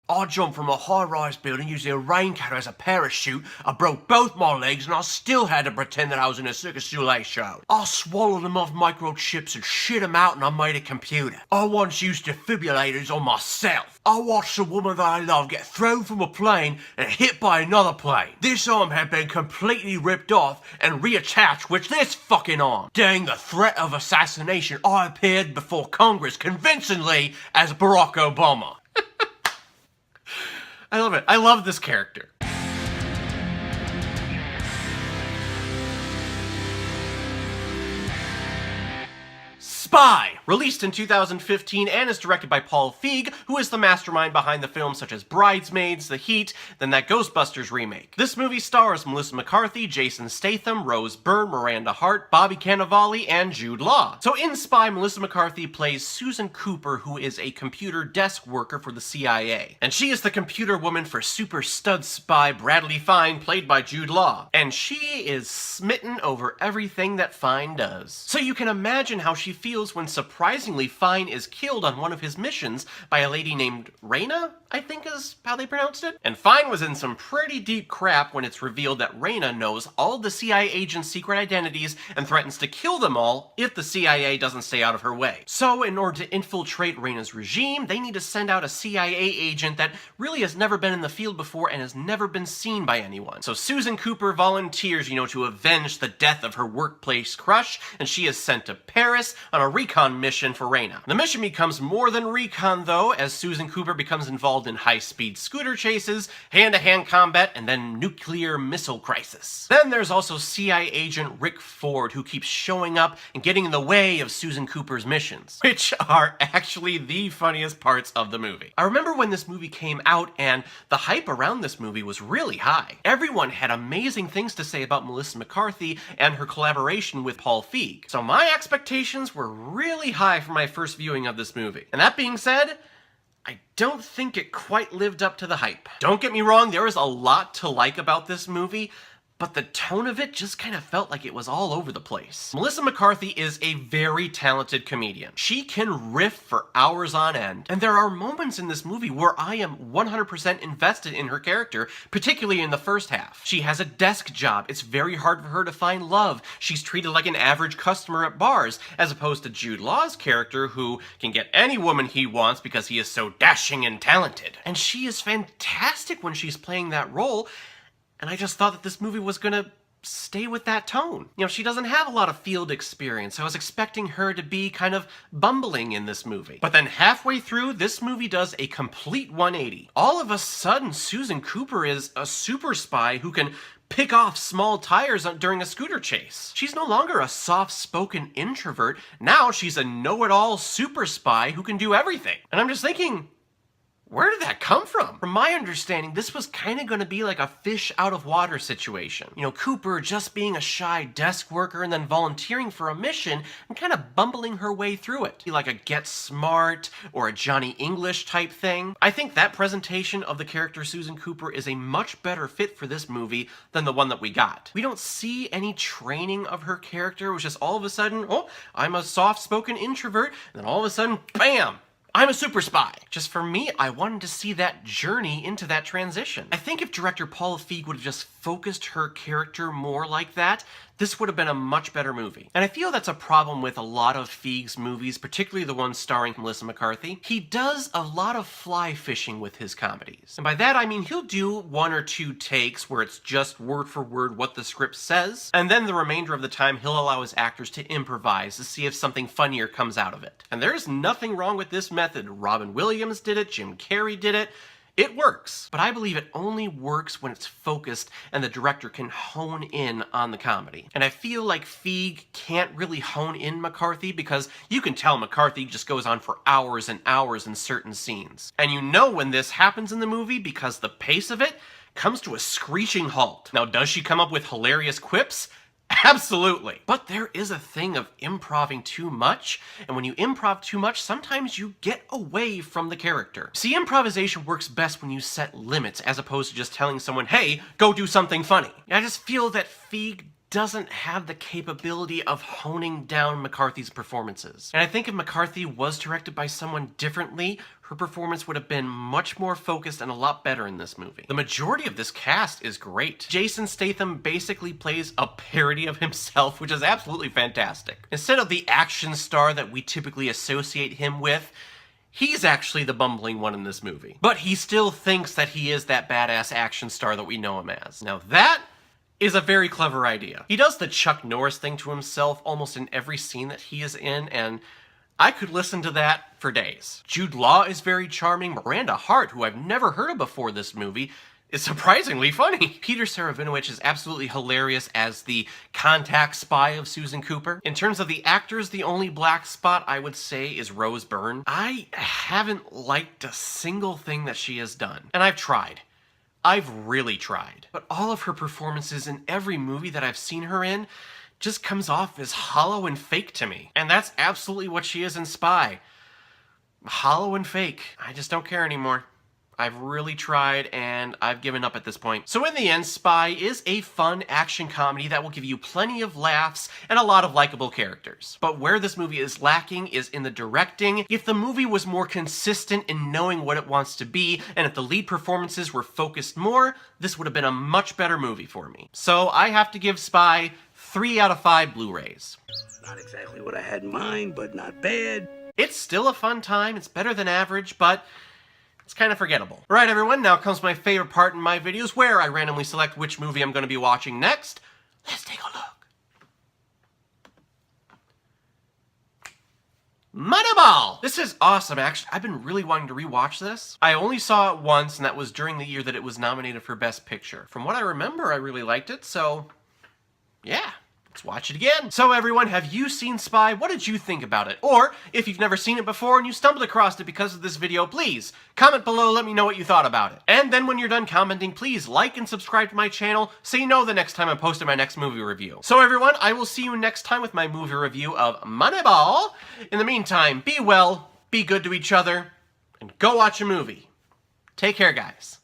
I jumped from a high-rise building using a raincoat as a parachute. I broke both my legs and I still had to pretend that I was in a Circus du Soleil show. I swallowed enough microchips and shit them out and I made a computer. I once used defibrillators on myself. I watched a woman that I love get thrown from a plane and hit by another plane. This arm had been completely ripped off and reattached with this fucking arm. During the threat of assassination, I appeared before Congress convincingly as Barack Obama. I love it. I love this character. Spy! Released in 2015 and is directed by Paul Feig, who is the mastermind behind the films such as Bridesmaids, The Heat, then that Ghostbusters remake. This movie stars Melissa McCarthy, Jason Statham, Rose Byrne, Miranda Hart, Bobby Cannavale, and Jude Law. So in Spy, Melissa McCarthy plays Susan Cooper, who is a computer desk worker for the CIA. And she is the computer woman for super stud spy Bradley Fine, played by Jude Law. And she is smitten over everything that Fine does. So you can imagine how she feels when surprisingly Fine is killed on one of his missions by a lady named Raina, I think is how they pronounced it. And Fine was in some pretty deep crap when it's revealed that Raina knows all the CIA agents' secret identities and threatens to kill them all if the CIA doesn't stay out of her way. So in order to infiltrate Raina's regime, they need to send out a CIA agent that really has never been in the field before and has never been seen by anyone. So Susan Cooper volunteers, to avenge the death of her workplace crush, and she is sent to Paris on a recon mission for Raina. The mission becomes more than recon though, as Susan Cooper becomes involved in high-speed scooter chases, hand-to-hand combat, and then nuclear missile crisis. Then there's also CIA agent Rick Ford, who keeps showing up and getting in the way of Susan Cooper's missions, which are actually the funniest parts of the movie. I remember when this movie came out and the hype around this movie was really high. Everyone had amazing things to say about Melissa McCarthy and her collaboration with Paul Feig. So my expectations were really high for my first viewing of this movie. And that being said, I don't think it quite lived up to the hype. Don't get me wrong, there is a lot to like about this movie, but the tone of it just kind of felt like it was all over the place. Melissa McCarthy is a very talented comedian. She can riff for hours on end, and there are moments in this movie where I am 100% invested in her character, particularly in the first half. She has a desk job. It's very hard for her to find love. She's treated like an average customer at bars, as opposed to Jude Law's character, who can get any woman he wants because he is so dashing and talented. And she is fantastic when she's playing that role, and I just thought that this movie was gonna stay with that tone. She doesn't have a lot of field experience. I was expecting her to be kind of bumbling in this movie. But then halfway through, this movie does a complete 180. All of a sudden, Susan Cooper is a super spy who can pick off small tires during a scooter chase. She's no longer a soft-spoken introvert. Now she's a know-it-all super spy who can do everything. And I'm just thinking, where did that come from? From my understanding, this was kind of going to be like a fish out of water situation. Cooper just being a shy desk worker and then volunteering for a mission and kind of bumbling her way through it. Like a Get Smart or a Johnny English type thing. I think that presentation of the character Susan Cooper is a much better fit for this movie than the one that we got. We don't see any training of her character. It was just all of a sudden, oh, I'm a soft-spoken introvert, and then all of a sudden, bam! I'm a super spy. Just for me, I wanted to see that journey into that transition. I think if director Paul Feig would have just focused her character more like that, this would have been a much better movie. And I feel that's a problem with a lot of Feig's movies, particularly the ones starring Melissa McCarthy. He does a lot of fly fishing with his comedies. And by that I mean he'll do one or two takes where it's just word for word what the script says, and then the remainder of the time he'll allow his actors to improvise to see if something funnier comes out of it. And there's nothing wrong with this method. Robin Williams did it, Jim Carrey did it. It works, but I believe it only works when it's focused and the director can hone in on the comedy. And I feel like Feig can't really hone in McCarthy because you can tell McCarthy just goes on for hours and hours in certain scenes. And you know when this happens in the movie because the pace of it comes to a screeching halt. Now, does she come up with hilarious quips? Absolutely. But there is a thing of improving too much, and when you improv too much, sometimes you get away from the character. See, improvisation works best when you set limits as opposed to just telling someone, hey, go do something funny. I just feel that Feig doesn't have the capability of honing down McCarthy's performances. And I think if McCarthy was directed by someone differently, her performance would have been much more focused and a lot better in this movie. The majority of this cast is great. Jason Statham basically plays a parody of himself, which is absolutely fantastic. Instead of the action star that we typically associate him with, he's actually the bumbling one in this movie. But he still thinks that he is that badass action star that we know him as. Now that is a very clever idea. He does the Chuck Norris thing to himself almost in every scene that he is in, and I could listen to that for days. Jude Law is very charming. Miranda Hart, who I've never heard of before this movie, is surprisingly funny. Peter Serafinowicz is absolutely hilarious as the contact spy of Susan Cooper. In terms of the actors, the only black spot I would say is Rose Byrne. I haven't liked a single thing that she has done, and I've tried. I've really tried. But all of her performances in every movie that I've seen her in just comes off as hollow and fake to me. And that's absolutely what she is in Spy. Hollow and fake. I just don't care anymore. I've really tried, and I've given up at this point. So in the end, Spy is a fun action comedy that will give you plenty of laughs and a lot of likable characters. But where this movie is lacking is in the directing. If the movie was more consistent in knowing what it wants to be, and if the lead performances were focused more, this would have been a much better movie for me. So I have to give Spy 3 out of 5 Blu-rays. Not exactly what I had in mind, but not bad. It's still a fun time. It's better than average, but it's kind of forgettable. Alright everyone, now comes my favorite part in my videos where I randomly select which movie I'm going to be watching next. Let's take a look. Moneyball! This is awesome, actually. I've been really wanting to rewatch this. I only saw it once, and that was during the year that it was nominated for Best Picture. From what I remember, I really liked it, so yeah. Let's watch it again. So everyone, have you seen Spy? What did you think about it? Or, if you've never seen it before and you stumbled across it because of this video, please comment below, let me know what you thought about it. And then when you're done commenting, please like and subscribe to my channel so you know the next time I'm posting my next movie review. So everyone, I will see you next time with my movie review of Moneyball. In the meantime, be well, be good to each other, and go watch a movie. Take care, guys.